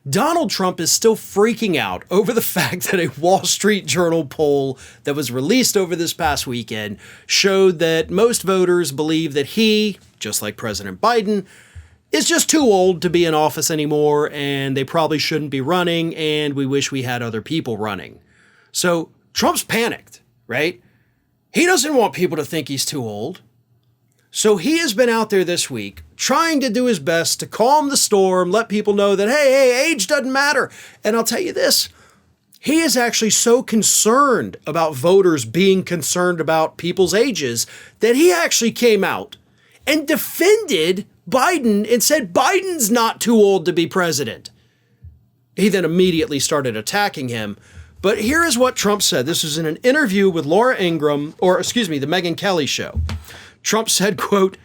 Donald Trump is still freaking out over the fact that a Wall Street Journal poll that was released over this past weekend showed that most voters believe that he, just like President Biden, is just too old to be in office anymore, and they probably shouldn't be running, and we wish we had other people running. So Trump's panicked, right? He doesn't want people to think he's too old. So he has been out there this week trying to do his best to calm the storm, let people know that, hey, age doesn't matter. And I'll tell you this, he is actually so concerned about voters being concerned about people's ages that he actually came out and defended Biden and said Biden's not too old to be president. He then immediately started attacking him. But here is what Trump said. This was in an interview with Laura Ingraham, the Megyn Kelly show. Trump said, quote,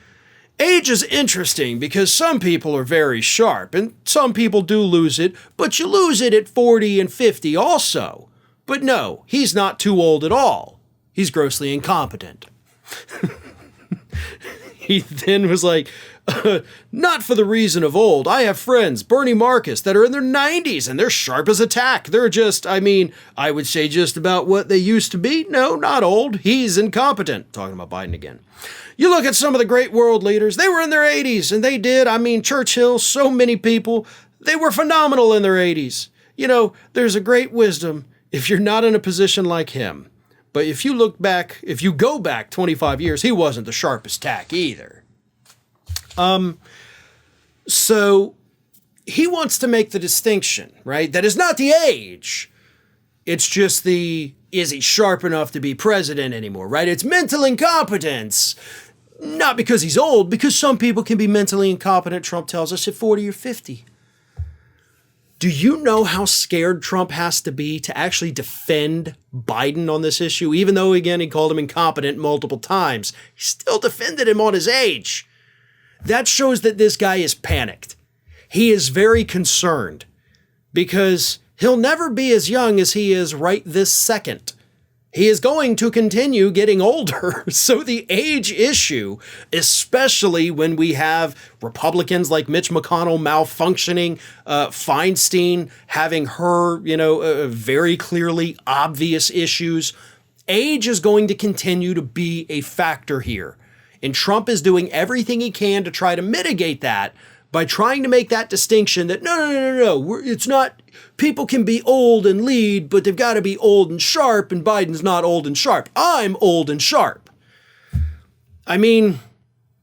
"Age is interesting because some people are very sharp and some people do lose it, but you lose it at 40 and 50 also. But no, he's not too old at all. He's grossly incompetent." He then was like, "Not for the reason of old. I have friends, Bernie Marcus, that are in their 90s and they're sharp as a tack. They're just, I would say just about what they used to be. No, not old. He's incompetent." Talking about Biden again. "You look at some of the great world leaders, they were in their 80s and they did. Churchill, so many people, they were phenomenal in their 80s. You know, there's a great wisdom if you're not in a position like him. But if you go back 25 years, he wasn't the sharpest tack either." So he wants to make the distinction, right? That is not the age. It's just is he sharp enough to be president anymore, right? It's mental incompetence. Not because he's old, because some people can be mentally incompetent, Trump tells us, at 40 or 50. Do you know how scared Trump has to be to actually defend Biden on this issue? Even though, again, he called him incompetent multiple times, he still defended him on his age. That shows that this guy is panicked. He is very concerned because he'll never be as young as he is right this second. He is going to continue getting older. So the age issue, especially when we have Republicans like Mitch McConnell malfunctioning, Feinstein having her, very clearly obvious issues, age is going to continue to be a factor here. And Trump is doing everything he can to try to mitigate that by trying to make that distinction that no, it's not, people can be old and lead, but they've got to be old and sharp, and Biden's not old and sharp. I'm old and sharp.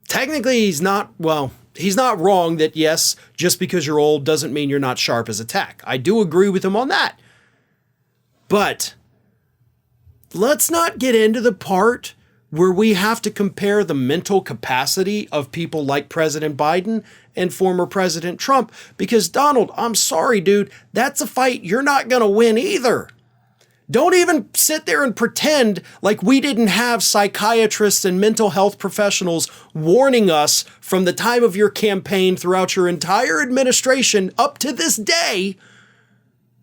Technically he's not wrong that yes, just because you're old doesn't mean you're not sharp as a tack. I do agree with him on that. But let's not get into the part where we have to compare the mental capacity of people like President Biden and former President Trump, because Donald, I'm sorry, dude, that's a fight you're not going to win either. Don't even sit there and pretend like we didn't have psychiatrists and mental health professionals warning us from the time of your campaign throughout your entire administration up to this day.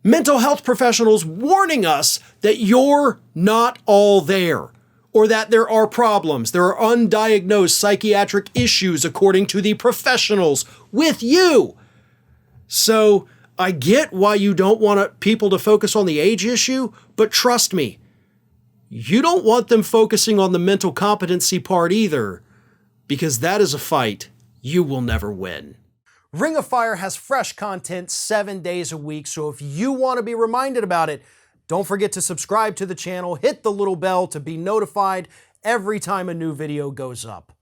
Mental health professionals warning us that you're not all there, or that there are problems, there are undiagnosed psychiatric issues according to the professionals with you. So I get why you don't want people to focus on the age issue, but trust me, you don't want them focusing on the mental competency part either, because that is a fight you will never win. Ring of Fire has fresh content 7 days a week, so if you want to be reminded about it, don't forget to subscribe to the channel, hit the little bell to be notified every time a new video goes up.